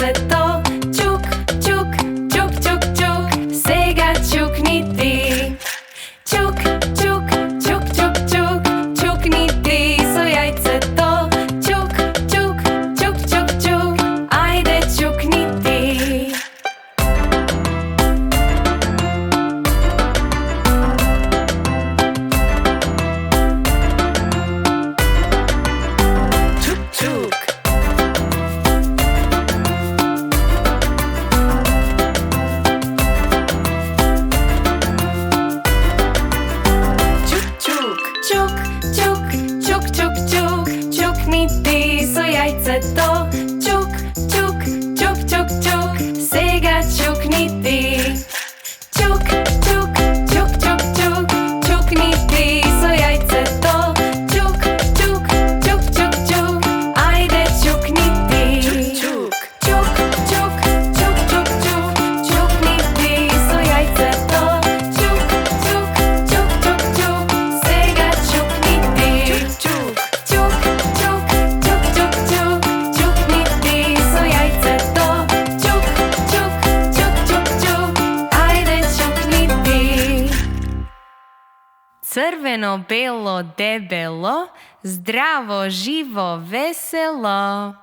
jajceto. Čuk, čuk, čuk, čuk, čuk, sega čukni ti. Čuk, čuk, čuk, čuk, čuk, čukni ti so jajceto. Čuk, čuk, čuk, čuk, čuk, ajde čukni ti. Jajceto. Čuk, čuk, čuk, čuk, čuk, sega čukni ti. Čuk, čuk, čuk, čuk, čuk, čukni ti so jajceto. Čuk, čuk, čuk, čuk, čuk, ajde čukni ti. Čuk, čuk, čuk, čuk, čuk, čuk, čukni ti so jajceto. Čuk, čuk, čuk, čuk, čuk, sega čukni ti. Čuk, čuk, čuk, čuk, čuk, čuk, čukni ti so jajceto. Čuk, čuk, čuk, čuk, čuk, ajde čukni ti. Crveno, belo, debelo, zdravo, živo, veselo.